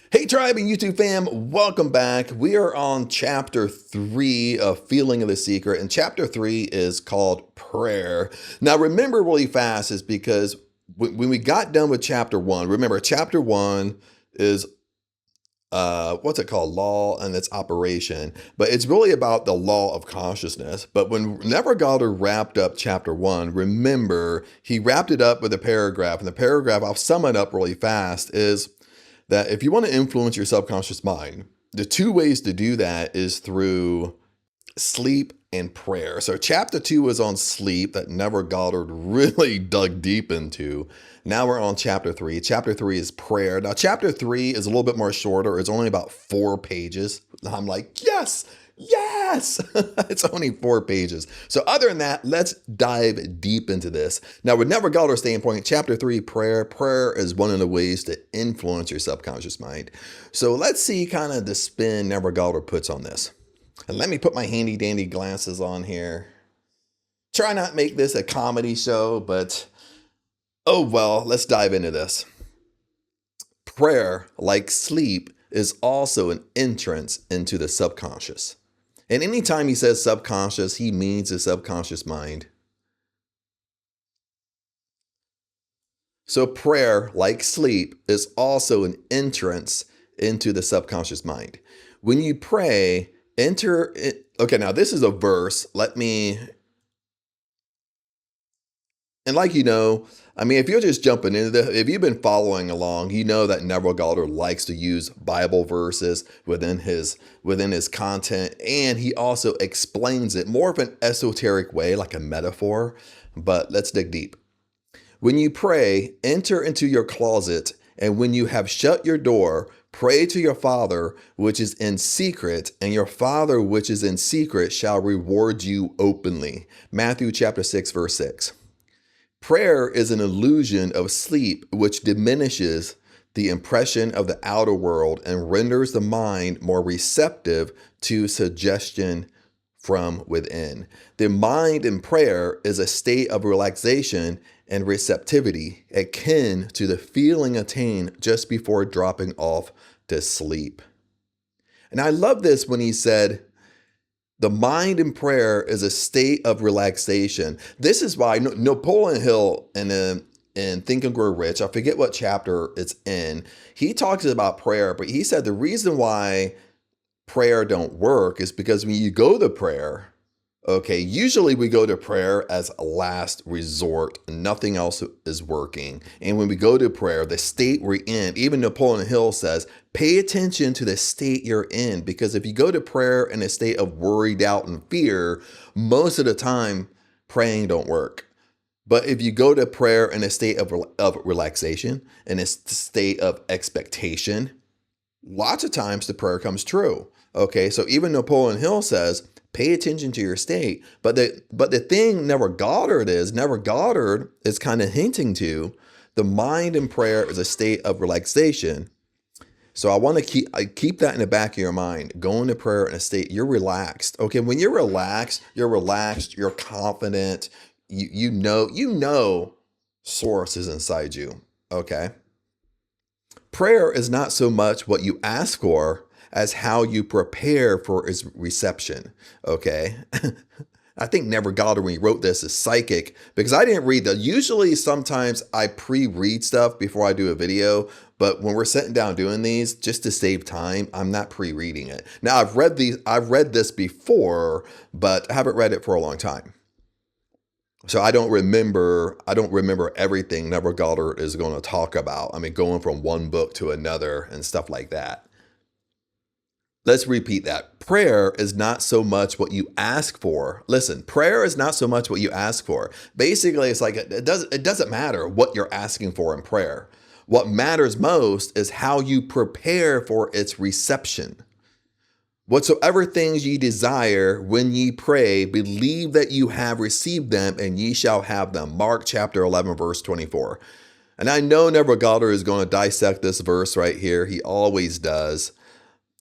Hey Tribe and YouTube fam, welcome back. We are on chapter 3 of Feeling of the Secret, and chapter 3 is called Prayer. Now remember really fast is because when we got done with chapter 1, remember chapter 1 is what's it called? Law and its operation. But it's really about the law of consciousness. But when Neville Goddard wrapped up chapter 1, remember he wrapped it up with a paragraph, and the paragraph, I'll sum it up really fast, is that if you want to influence your subconscious mind, the two ways to do that is through sleep and prayer. So chapter 2 was on sleep that Neville Goddard really dug deep into. Now we're on chapter 3. Chapter 3 is prayer. Now chapter 3 is a little bit more shorter. It's only about 4 pages. I'm like, yes. It's only 4 pages. So other than that, let's dive deep into this. Now with Neville Goddard's standpoint, chapter 3, prayer is one of the ways to influence your subconscious mind. So let's see kind of the spin Neville Goddard puts on this. And let me put my handy dandy glasses on here. Try not make this a comedy show, but oh well, let's dive into this. Prayer, like sleep, is also an entrance into the subconscious. And anytime he says subconscious, he means the subconscious mind. So prayer, like sleep, is also an entrance into the subconscious mind. When you pray, enter it. Okay, now this is a verse. And like if you're just jumping into this, if you've been following along, you know that Neville Goddard likes to use Bible verses within his content, and he also explains it more of an esoteric way, like a metaphor. But let's dig deep. When you pray, enter into your closet, and when you have shut your door, pray to your Father which is in secret, and your Father which is in secret shall reward you openly. Matthew chapter 6, verse 6. Prayer is an illusion of sleep which diminishes the impression of the outer world and renders the mind more receptive to suggestion from within. The mind in prayer is a state of relaxation and receptivity akin to the feeling attained just before dropping off to sleep. And I love this when he said, the mind in prayer is a state of relaxation. This is why Napoleon Hill in Think and Grow Rich, I forget what chapter it's in, he talks about prayer, but he said the reason why prayer don't work is because when you go to prayer, okay, usually we go to prayer as a last resort. Nothing else is working. And when we go to prayer, the state we're in, even Napoleon Hill says, pay attention to the state you're in. Because if you go to prayer in a state of worry, doubt, and fear, most of the time, praying don't work. But if you go to prayer in a state of relaxation, in a state of expectation, lots of times the prayer comes true. Okay, so even Napoleon Hill says, pay attention to your state. But the thing Neville Goddard is kind of hinting to, the mind in prayer is a state of relaxation. So I want to keep that in the back of your mind. Going to prayer in a state, you're relaxed. Okay, when you're relaxed, you're confident, you know source is inside you. Okay. Prayer is not so much what you ask for as how you prepare for its reception, okay? I think Neville Goddard, when he wrote this, is psychic, because I didn't read that. Usually, sometimes I pre-read stuff before I do a video, but when we're sitting down doing these, just to save time, I'm not pre-reading it. Now, I've read this before, but I haven't read it for a long time. So I don't remember everything Neville Goddard is going to talk about. I mean, going from one book to another and stuff like that. Let's repeat that. Prayer is not so much what you ask for. Listen, prayer is not so much what you ask for. Basically, it's like it doesn't matter what you're asking for in prayer. What matters most is how you prepare for its reception. Whatsoever things ye desire when ye pray, believe that you have received them and ye shall have them. Mark chapter 11, verse 24. And I know Neville Goddard is going to dissect this verse right here. He always does.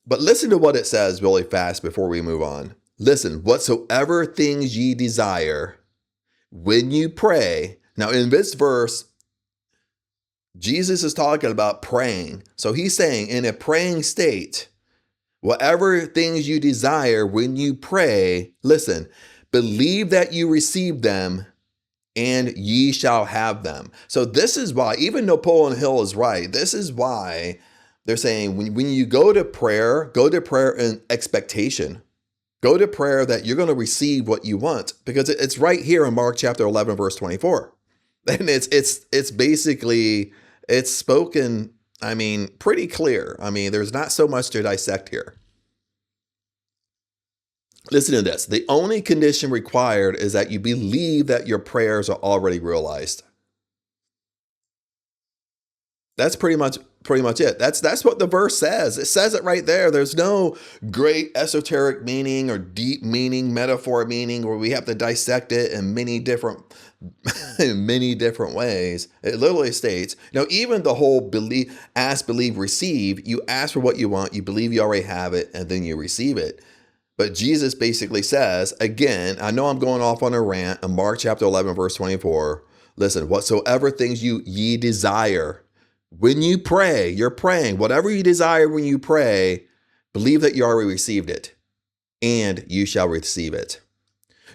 But listen to what it says really fast before we move on. Listen, whatsoever things ye desire when you pray. Now in this verse, Jesus is talking about praying. So he's saying in a praying state, whatever things you desire when you pray, listen, believe that you receive them and ye shall have them. So this is why, even Napoleon Hill is right, this is why they're saying when you go to prayer in expectation. Go to prayer that you're going to receive what you want, because it's right here in Mark chapter 11, verse 24. And it's basically, it's spoken, I mean, pretty clear. I mean, there's not so much to dissect here. Listen to this. The only condition required is that you believe that your prayers are already realized. That's pretty much it. That's what the verse says. It says it right there. There's no great esoteric meaning or deep meaning, metaphor meaning, where we have to dissect it in many different ways. It literally states, even the whole believe, ask, believe, receive. You ask for what you want, you believe you already have it, and then you receive it. But Jesus basically says, again, I know I'm going off on a rant in Mark chapter 11, verse 24. Listen, whatsoever things ye desire. When you pray, you're praying. Whatever you desire when you pray, believe that you already received it, and you shall receive it.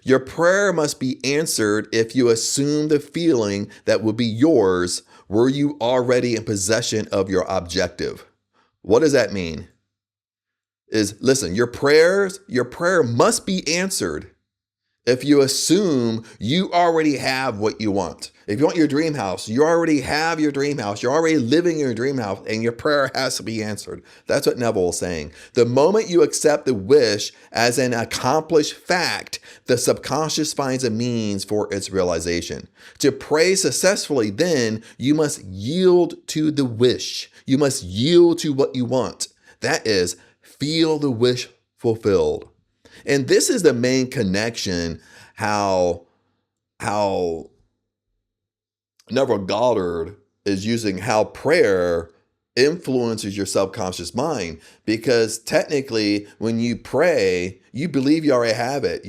Your prayer must be answered if you assume the feeling that will be yours were you already in possession of your objective. What does that mean? Listen, your prayer must be answered if you assume you already have what you want. If you want your dream house, you already have your dream house. You're already living in your dream house, and your prayer has to be answered. That's what Neville is saying. The moment you accept the wish as an accomplished fact, the subconscious finds a means for its realization. To pray successfully, then, you must yield to the wish. You must yield to what you want. That is, feel the wish fulfilled. And this is the main connection, how Neville Goddard is using how prayer influences your subconscious mind. Because technically, when you pray, you believe you already have it.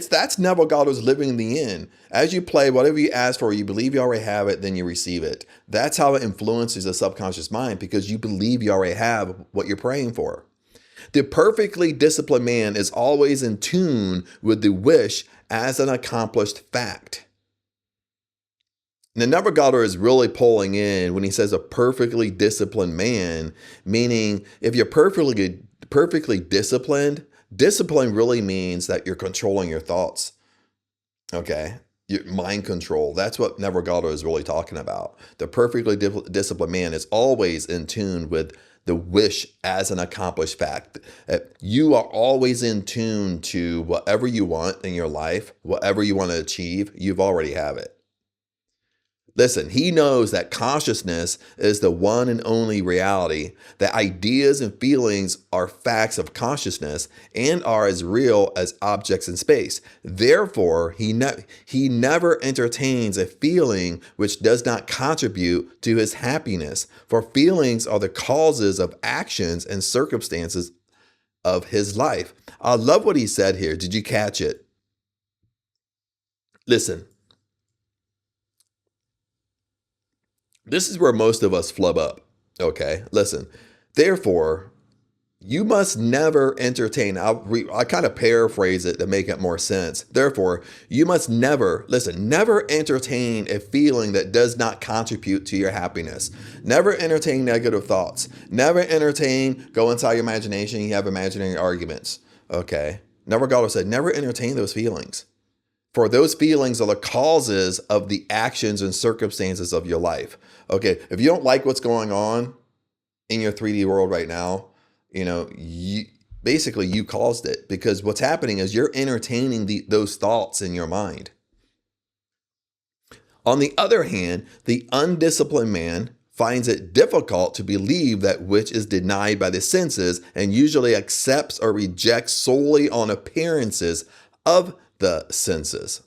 That's Neville Goddard's living in the end. As you play, whatever you ask for, you believe you already have it, then you receive it. That's how it influences the subconscious mind, because you believe you already have what you're praying for. The perfectly disciplined man is always in tune with the wish as an accomplished fact. Now, Neville Goddard is really pulling in when he says a perfectly disciplined man, meaning if you're perfectly disciplined, discipline really means that you're controlling your thoughts. Okay? Your mind control. That's what Neville Goddard is really talking about. The perfectly disciplined man is always in tune with the wish as an accomplished fact. You are always in tune to whatever you want in your life, whatever you want to achieve, you've already have it. Listen, he knows that consciousness is the one and only reality, that ideas and feelings are facts of consciousness and are as real as objects in space. Therefore, he never entertains a feeling which does not contribute to his happiness, for feelings are the causes of actions and circumstances of his life. I love what he said here. Did you catch it? Listen. This is where most of us flub up. Okay, listen. Therefore, you must never entertain. I kind of paraphrase it to make it more sense. Therefore, you must never entertain a feeling that does not contribute to your happiness. Never entertain negative thoughts. Never go inside your imagination. You have imaginary arguments. Okay. Neville Goddard said, never entertain those feelings. For those feelings are the causes of the actions and circumstances of your life. Okay, if you don't like what's going on in your 3D world right now, you caused it, because what's happening is you're entertaining those thoughts in your mind. On the other hand, the undisciplined man finds it difficult to believe that which is denied by the senses, and usually accepts or rejects solely on appearances of the senses.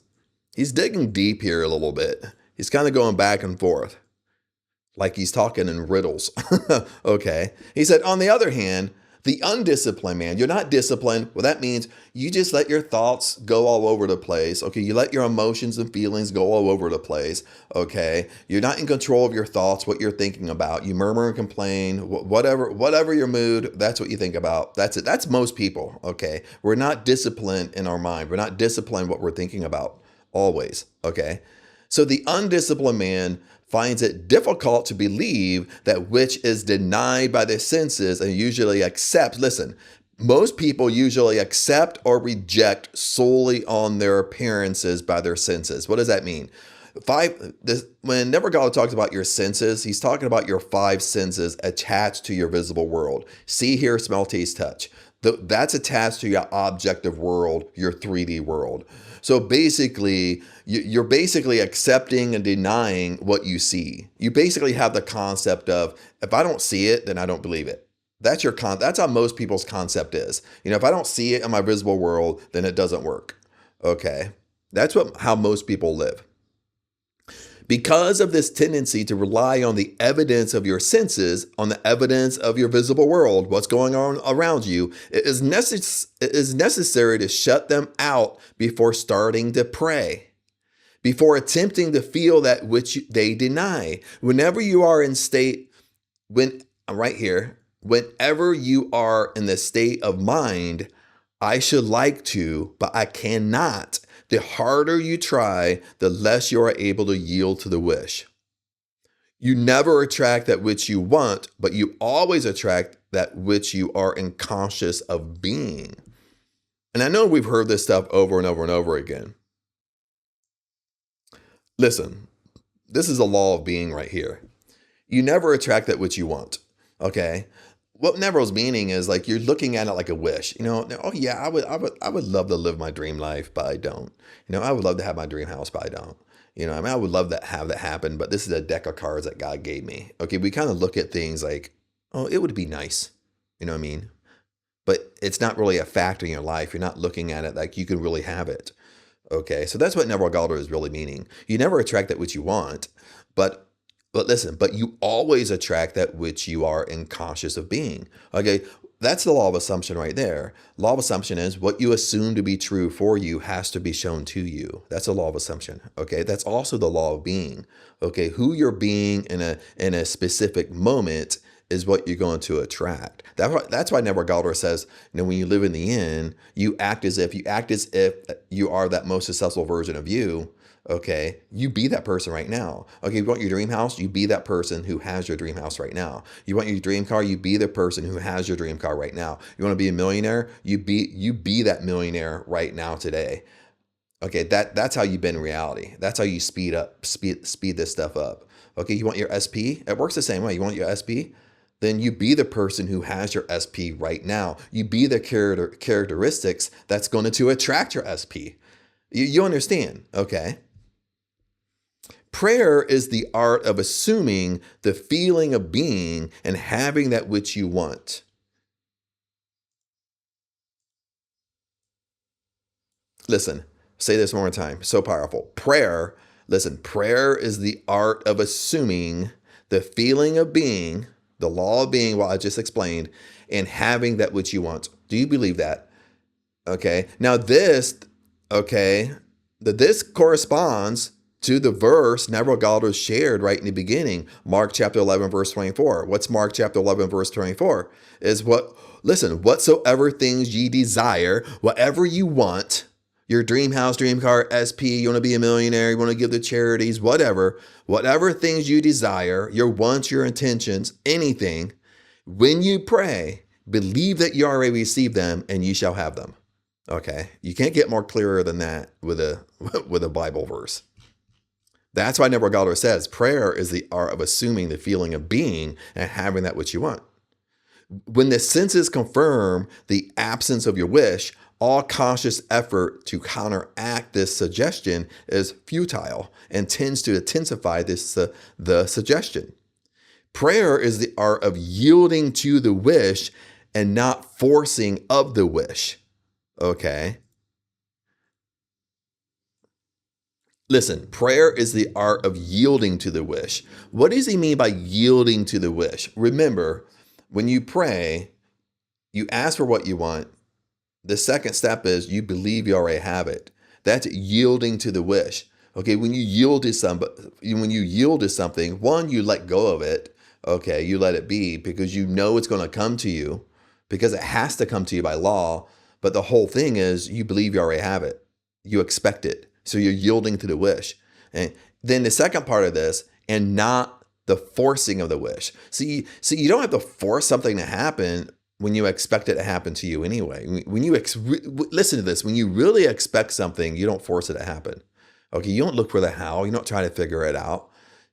He's digging deep here a little bit. He's kind of going back and forth, like he's talking in riddles. Okay. He said, on the other hand, The undisciplined man, you're not disciplined. Well, that means you just let your thoughts go all over the place. Okay. You let your emotions and feelings go all over the place. Okay. You're not in control of your thoughts, what you're thinking about. You murmur and complain, whatever your mood, that's what you think about. That's it. That's most people. Okay. We're not disciplined in our mind. We're not disciplined what we're thinking about always. Okay. So the undisciplined man finds it difficult to believe that which is denied by the senses and usually accepts. Listen, most people usually accept or reject solely on their appearances by their senses. What does that mean? When Neville Goddard talks about your senses, he's talking about your five senses attached to your visible world. See, hear, smell, taste, touch. That's attached to your objective world, your 3D world. So basically, you're basically accepting and denying what you see. You basically have the concept of, if I don't see it, then I don't believe it. That's how most people's concept is. If I don't see it in my visible world, then it doesn't work. Okay. That's how most people live. Because of this tendency to rely on the evidence of your senses, on the evidence of your visible world, what's going on around you, it is necessary to shut them out before starting to pray, before attempting to feel that which they deny. Whenever you are in state, whenever you are in the state of mind, I should like to, but I cannot. The harder you try, the less you are able to yield to the wish. You never attract that which you want, but you always attract that which you are unconscious of being. And I know we've heard this stuff over and over and over again. Listen, this is a law of being right here. You never attract that which you want, okay? What Neville's meaning is like you're looking at it like a wish. Oh yeah, I would love to live my dream life, but I don't. I would love to have my dream house, but I don't. I would love to have that happen, but this is a deck of cards that God gave me. Okay, we kind of look at things like, oh, it would be nice. You know what I mean? But it's not really a factor in your life. You're not looking at it like you can really have it. Okay, so that's what Neville Goddard is really meaning. You never attract that which you want, but listen, but you always attract that which you are unconscious of being. Okay, that's the law of assumption right there. Law of assumption is what you assume to be true for you has to be shown to you. That's a law of assumption. Okay, that's also the law of being. Okay, who you're being in a specific moment is what you're going to attract. That's why Neville Goddard says, when you live in the inn, you act as if you are that most successful version of you. Okay, you be that person right now. Okay, you want your dream house? You be that person who has your dream house right now. You want your dream car? You be the person who has your dream car right now. You want to be a millionaire? You be that millionaire right now today. Okay, that's how you bend reality. That's how you speed this stuff up. Okay, you want your SP? It works the same way. You want your SP? Then you be the person who has your SP right now. You be the characteristics that's going to attract your SP. You understand? Okay. Prayer is the art of assuming the feeling of being and having that which you want. Listen, say this one more time. So powerful. Prayer is the art of assuming the feeling of being, the law of being, what I just explained, and having that which you want. Do you believe that? Okay. Now this corresponds to the verse Neville Goddard shared right in the beginning, Mark chapter 11, verse 24. What's Mark chapter 11, verse 24? Whatsoever things ye desire, whatever you want, your dream house, dream car, SP, you want to be a millionaire, you want to give to charities, whatever things you desire, your wants, your intentions, anything, when you pray, believe that you already received them and you shall have them. Okay. You can't get more clearer than that with a Bible verse. That's why Neville Goddard says prayer is the art of assuming the feeling of being and having that which you want. When the senses confirm the absence of your wish, all conscious effort to counteract this suggestion is futile and tends to intensify the suggestion. Prayer is the art of yielding to the wish and not forcing of the wish. Okay. Listen, prayer is the art of yielding to the wish. What does he mean by yielding to the wish? Remember, when you pray, You ask for what you want. The second step is you believe you already have it. That's yielding to the wish. Okay, when you yield to something, one, you let go of it. Okay, you let it be because you know it's going to come to you, because it has to come to you by law. But the whole thing is you believe you already have it. You expect it. So you're yielding to the wish. And then the second part of this, and not the forcing of the wish. See, you don't have to force something to happen when you expect it to happen to you anyway. When you listen to this, when you really expect something, you don't force it to happen. Okay, you don't look for the how, you don't try to figure it out,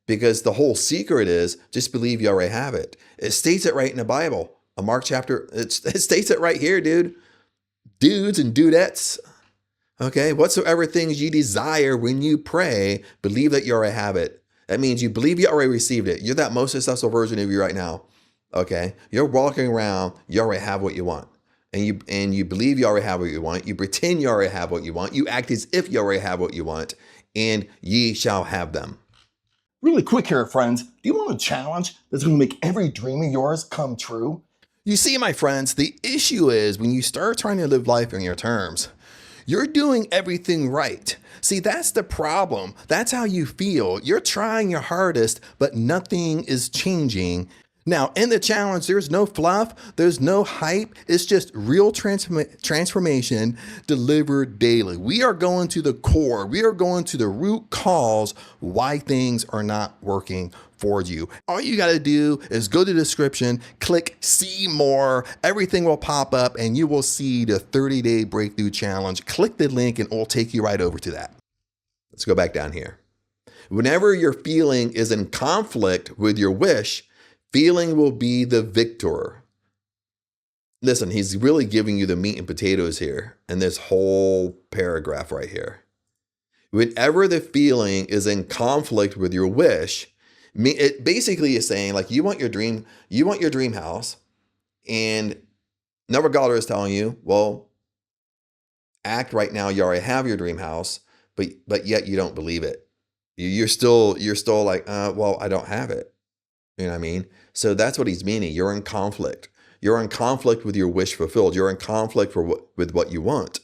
because the whole secret is just believe you already have it. It states it right in the Bible. A Mark chapter, it states it right here, dudes and dudettes. Okay, whatsoever things you desire when you pray, believe that you already have it. That means you believe you already received it. You're that most successful version of you right now. Okay, you're walking around, you already have what you want. And you believe you already have what you want. You pretend you already have what you want. You act as if you already have what you want, and ye shall have them. Really quick here, friends. Do you want a challenge that's going to make every dream of yours come true? You see, my friends, the issue is when you start trying to live life on your terms, you're doing everything right. See, that's the problem. That's how you feel. You're trying your hardest, but nothing is changing. Now, in the challenge, there's no fluff, there's no hype. It's just real transformation delivered daily. We are going to the core. We are going to the root cause why things are not working for you. All you got to do is go to the description, click see more. Everything will pop up and you will see the 30-day breakthrough challenge. Click the link and it will take you right over to that. Let's go back down here. Whenever your feeling is in conflict with your wish, feeling will be the victor. Listen, he's really giving you the meat and potatoes here in this whole paragraph right here. Whenever the feeling is in conflict with your wish, it basically is saying, like, you want your dream house, and Neville Goddard is telling you, well, act right now. You already have your dream house, but yet you don't believe it. You're still like, well, I don't have it. You know what I mean? So that's what he's meaning. You're in conflict. You're in conflict with your wish fulfilled. You're in conflict with what you want.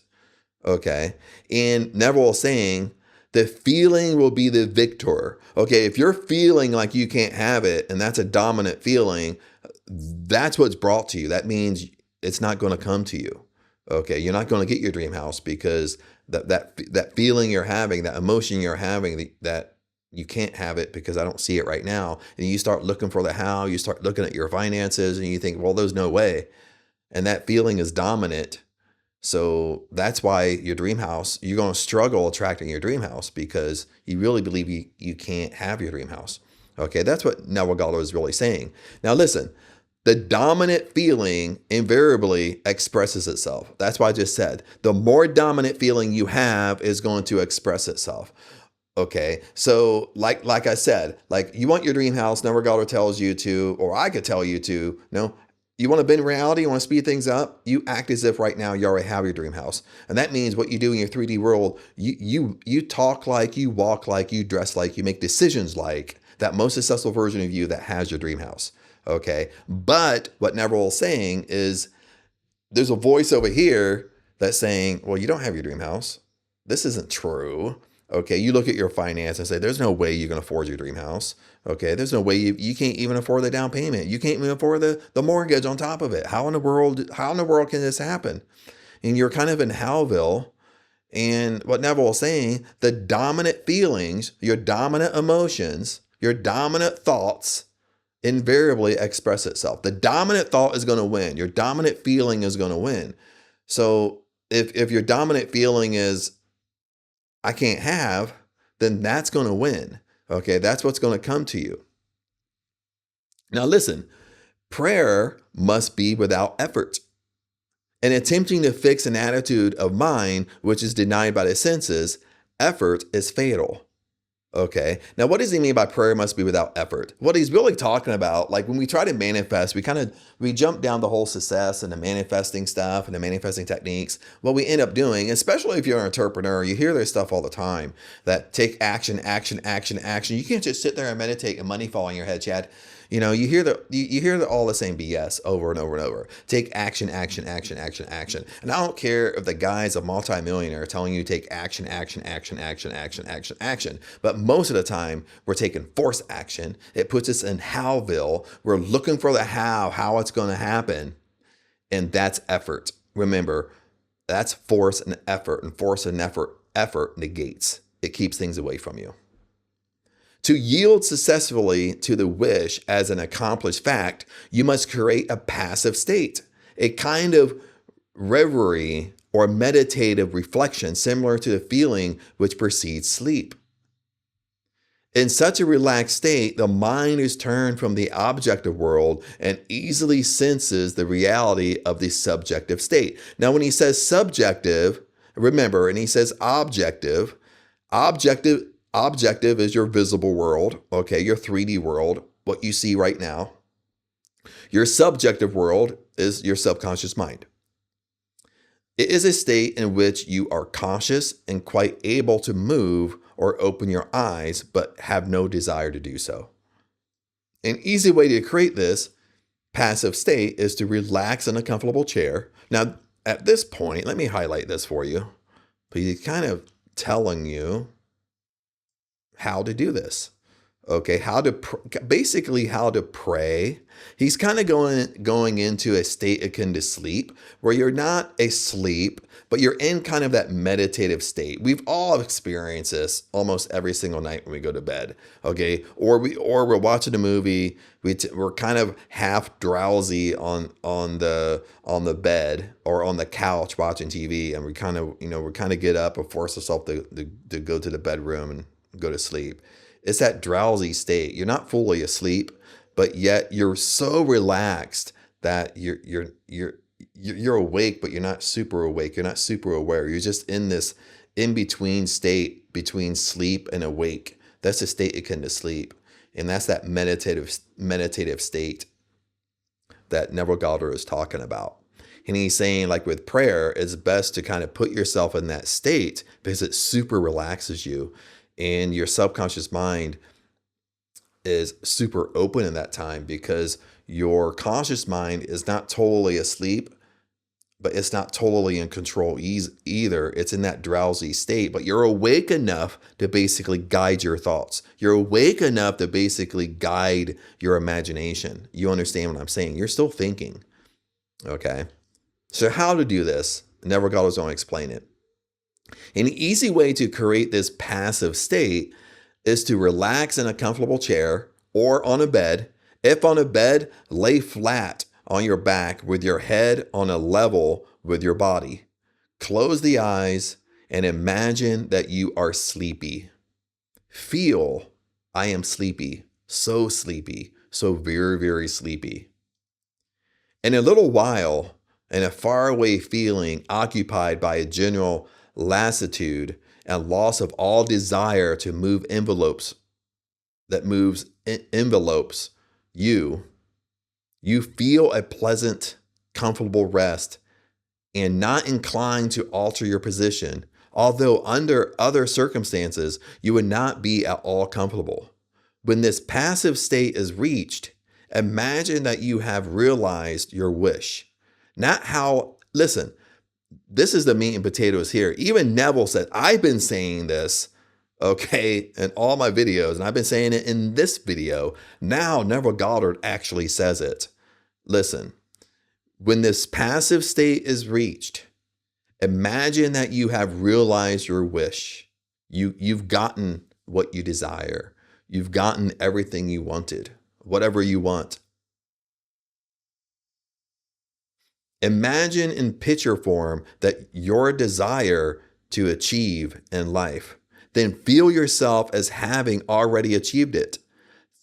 Okay. And Neville is saying the feeling will be the victor. Okay. If you're feeling like you can't have it, and that's a dominant feeling, that's what's brought to you. That means it's not going to come to you. Okay. You're not going to get your dream house because that feeling you're having, that emotion you're having, that you can't have it because I don't see it right now. And you start looking for the how, you start looking at your finances and you think, well, there's no way. And that feeling is dominant. So that's why your dream house, you're going to struggle attracting your dream house because you really believe you can't have your dream house. Okay, that's what Neville Goddard is really saying. Now listen, the dominant feeling invariably expresses itself. That's why I just said, the more dominant feeling you have is going to express itself. Okay, so like I said, like you want your dream house, Neville Goddard tells you to, or I could tell you to, you want to bend reality, you want to speed things up, you act as if right now you already have your dream house. And that means what you do in your 3D world, you talk like, you walk like, you dress like, you make decisions like that most successful version of you that has your dream house. Okay, but what Neville is saying is there's a voice over here that's saying, well, you don't have your dream house. This isn't true. Okay, you look at your finance and say, there's no way you're going to afford your dream house. Okay, there's no way you can't even afford the down payment. You can't even afford the mortgage on top of it. How in the world can this happen? And you're kind of in Howville. And what Neville is saying, the dominant feelings, your dominant emotions, your dominant thoughts invariably express itself. The dominant thought is going to win. Your dominant feeling is going to win. So if your dominant feeling is, I can't have, then that's going to win. Okay, that's what's going to come to you. Now listen, prayer must be without effort. In attempting to fix an attitude of mind which is denied by the senses, effort is fatal. Okay, now what does he mean by prayer must be without effort? What he's really talking about, like when we try to manifest, we jump down the whole success and the manifesting stuff and the manifesting techniques. What we end up doing, especially if you're an entrepreneur, you hear this stuff all the time, that take action, action, action, action. You can't just sit there and meditate and money fall on your head, Chad. You hear all the same BS over and over and over. Take action, action, action, action, action. And I don't care if the guy's a multimillionaire telling you to take action, action, action, action, action, action, action. But most of the time, we're taking force action. It puts us in howville. We're looking for the how it's going to happen. And that's effort. Remember, that's force and effort, and force and effort negates. It keeps things away from you. To yield successfully to the wish as an accomplished fact, you must create a passive state, a kind of reverie or meditative reflection similar to the feeling which precedes sleep. In such a relaxed state, the mind is turned from the objective world and easily senses the reality of the subjective state. Now, when he says subjective, remember, and he says objective, objective is your visible world, okay, your 3D world, what you see right now. Your subjective world is your subconscious mind. It is a state in which you are conscious and quite able to move or open your eyes, but have no desire to do so. An easy way to create this passive state is to relax in a comfortable chair. Now, at this point, let me highlight this for you. He's kind of telling you how to do this. Okay, basically how to pray. He's kind of going into a state akin to sleep, where you're not asleep, but you're in kind of that meditative state. We've all experienced this almost every single night when we go to bed. Okay, or we're watching a movie. We're kind of half drowsy on the bed or on the couch watching TV, and we kind of get up or force ourselves to go to the bedroom and go to sleep. It's that drowsy state. You're not fully asleep, but yet you're so relaxed that you're awake, but you're not super awake. You're not super aware. You're just in this in-between state between sleep and awake. That's the state akin to sleep. And that's that meditative state that Neville Goddard is talking about. And he's saying, like with prayer, it's best to kind of put yourself in that state because it super relaxes you. And your subconscious mind is super open in that time because your conscious mind is not totally asleep, but it's not totally in control either. It's in that drowsy state, but you're awake enough to basically guide your thoughts. You're awake enough to basically guide your imagination. You understand what I'm saying? You're still thinking. Okay. So how to do this? Neville Goddard's going to explain it. An easy way to create this passive state is to relax in a comfortable chair or on a bed. If on a bed, lay flat on your back with your head on a level with your body. Close the eyes and imagine that you are sleepy. Feel, I am sleepy, so very, very sleepy. In a little while, in a faraway feeling occupied by a general lassitude and loss of all desire to move envelopes you feel a pleasant, comfortable rest and not inclined to alter your position, although under other circumstances you would not be at all comfortable. When this passive state is reached, imagine that you have realized your wish. Listen, this is the meat and potatoes here. Even Neville said, I've been saying this, okay, in all my videos, and I've been saying it in this video. Now Neville Goddard actually says it. Listen, when this passive state is reached, imagine that you have realized your wish. You've gotten what you desire. You've gotten everything you wanted, whatever you want. Imagine in picture form that your desire to achieve in life. Then feel yourself as having already achieved it.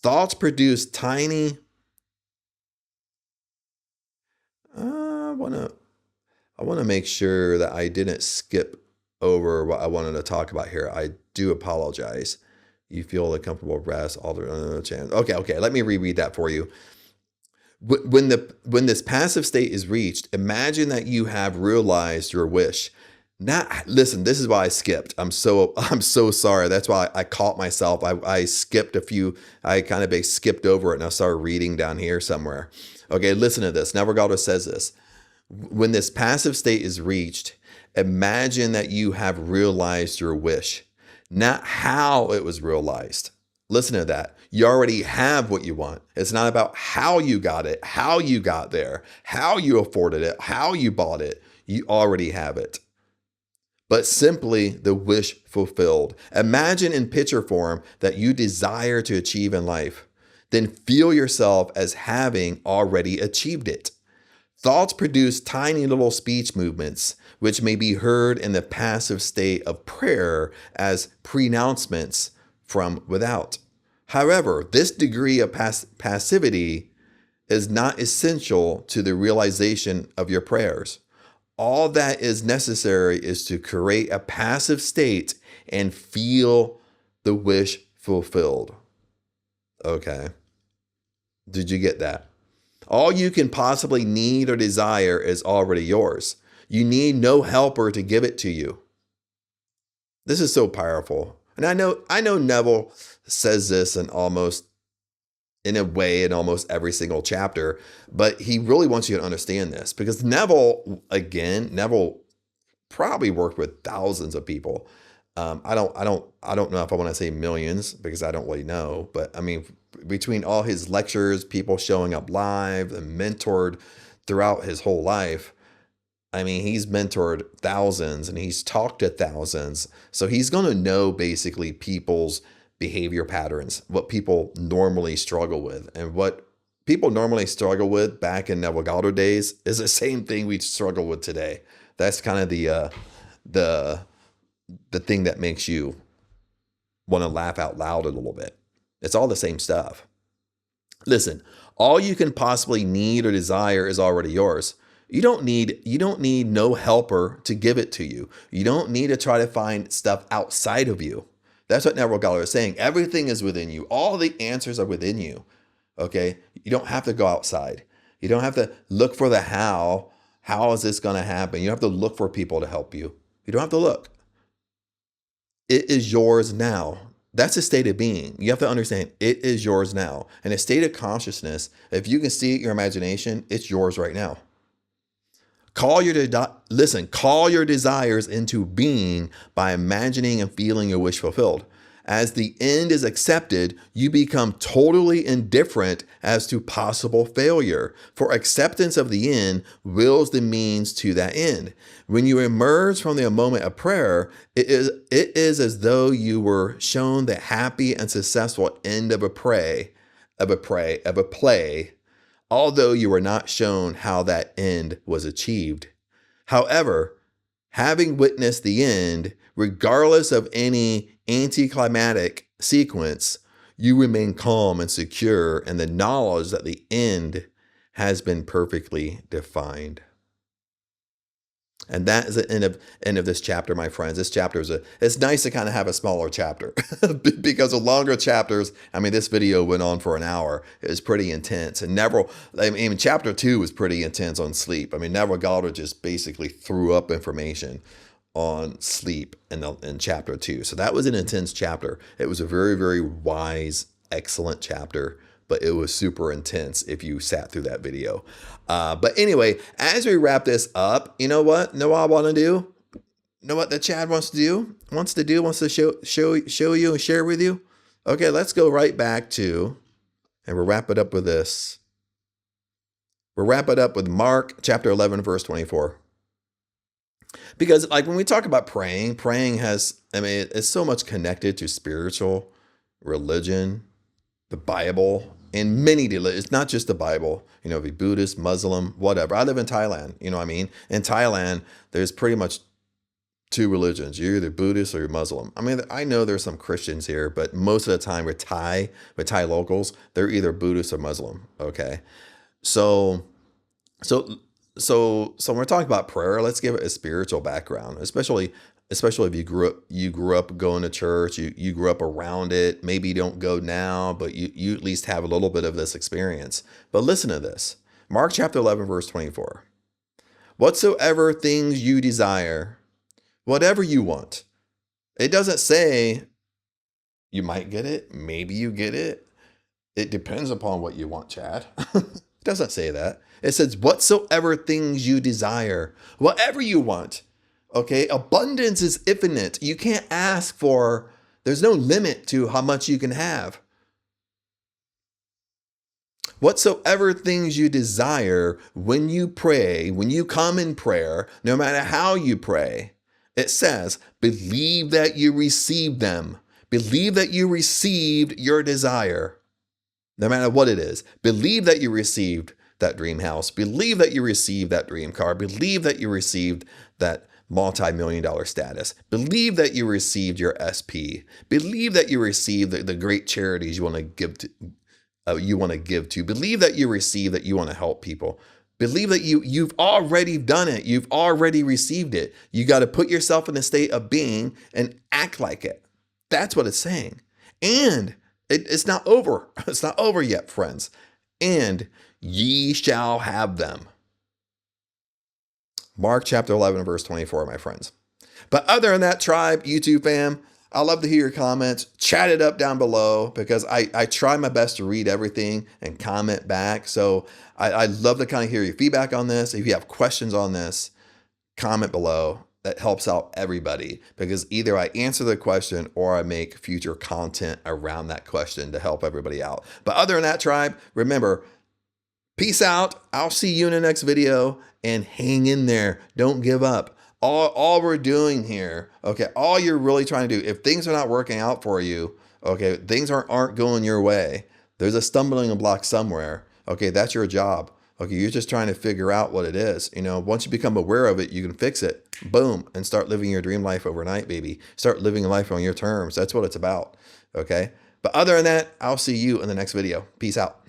Thoughts produce tiny. I want to make sure that I didn't skip over what I wanted to talk about here. I do apologize. You feel a comfortable rest, all the chance. Okay. Let me reread that for you. When this passive state is reached, imagine that you have realized your wish. Not listen, this is why I skipped. I'm so sorry. That's why I caught myself. I skipped a few, I kind of skipped over it and I started reading down here somewhere. Okay, listen to this. Neville Goddard says this. When this passive state is reached, imagine that you have realized your wish, not how it was realized. Listen to that. You already have what you want. It's not about how you got it, how you got there, how you afforded it, how you bought it. You already have it, but simply the wish fulfilled. Imagine in picture form that you desire to achieve in life. Then feel yourself as having already achieved it. Thoughts produce tiny little speech movements, which may be heard in the passive state of prayer as pronouncements from without. However, this degree of passivity is not essential to the realization of your prayers. All that is necessary is to create a passive state and feel the wish fulfilled. Okay. Did you get that? All you can possibly need or desire is already yours. You need no helper to give it to you. This is so powerful. And I know Neville says this in a way in almost every single chapter, but he really wants you to understand this because Neville probably worked with thousands of people. I don't know if I want to say millions because I don't really know, but I mean, between all his lectures, people showing up live and mentored throughout his whole life, I mean, he's mentored thousands and he's talked to thousands. So he's going to know basically people's behavior patterns, what people normally struggle with. And what people normally struggle with back in Neville Goddard days is the same thing we struggle with today. That's kind of the thing that makes you want to laugh out loud a little bit. It's all the same stuff. Listen, all you can possibly need or desire is already yours. You don't need no helper to give it to you. You don't need to try to find stuff outside of you. That's what Neville Goddard is saying. Everything is within you. All the answers are within you. Okay? You don't have to go outside. You don't have to look for the how. How is this going to happen? You don't have to look for people to help you. You don't have to look. It is yours now. That's a state of being. You have to understand it is yours now. And a state of consciousness, if you can see it in your imagination, it's yours right now. Call your desires into being by imagining and feeling your wish fulfilled. As the end is accepted, you become totally indifferent as to possible failure, for acceptance of the end wills the means to that end. When you emerge from the moment of prayer, it is as though you were shown the happy and successful end of a play, although you were not shown how that end was achieved. However, having witnessed the end, regardless of any anticlimactic sequence, you remain calm and secure in the knowledge that the end has been perfectly defined. And that is the end of this chapter, my friends. This chapter it's nice to kind of have a smaller chapter because the longer chapters, I mean, this video went on for an hour. It was pretty intense. And chapter 2 was pretty intense on sleep. I mean, Neville Goddard just basically threw up information on sleep in chapter 2. So that was an intense chapter. It was a very, very wise, excellent chapter, but it was super intense if you sat through that video. But anyway, as we wrap this up, you know what? Know what I want to do? Know what the Chad wants to do? Wants to show you and share with you? Okay, let's go right back to, and we'll wrap it up with this. We'll wrap it up with Mark chapter 11, verse 24. Because like when we talk about praying it's so much connected to spiritual, religion, the Bible, and it's not just the Bible, be Buddhist, Muslim, whatever. I live in Thailand, you know what I mean? In Thailand, there's pretty much two religions. You're either Buddhist or you're Muslim. I mean, I know there's some Christians here, but most of the time with Thai locals, they're either Buddhist or Muslim, okay? So when we're talking about prayer, let's give it a spiritual background, especially if you grew up going to church, you grew up around it. Maybe you don't go now, but you at least have a little bit of this experience. But listen to this. Mark chapter 11, verse 24. Whatsoever things you desire Whatever you want. It doesn't say you might get it, maybe you get it. It depends upon what you want, Chad. It doesn't say that. It says, whatsoever things you desire, whatever you want. Okay, abundance is infinite. You can't ask for, there's no limit to how much you can have. Whatsoever things you desire when you pray, when you come in prayer, no matter how you pray, it says, believe that you receive them. Believe that you received your desire, no matter what it is. Believe that you received that dream house. Believe that you received that dream car. Believe that you received that multi-million-dollar status. Believe that you received your SP. Believe that you received the great charities you want to give to. Believe that you receive, that you want to help people. Believe that you've already done it. You've already received it. You got to put yourself in a state of being and act like it. That's what it's saying. And it's not over. It's not over yet, friends. And ye shall have them. Mark chapter 11, verse 24, my friends. But other than that, tribe, YouTube fam, I love to hear your comments. Chat it up down below, because I try my best to read everything and comment back. So I love to kind of hear your feedback on this. If you have questions on this, comment below. That helps out everybody, because either I answer the question or I make future content around that question to help everybody out. But other than that, tribe, remember, peace out. I'll see you in the next video, and hang in there. Don't give up. All we're doing here, okay, all you're really trying to do, if things are not working out for you, okay, things aren't going your way, there's a stumbling block somewhere, okay, that's your job. Okay, you're just trying to figure out what it is. You know, once you become aware of it, you can fix it. Boom, and start living your dream life overnight, baby. Start living life on your terms. That's what it's about, okay? But other than that, I'll see you in the next video. Peace out.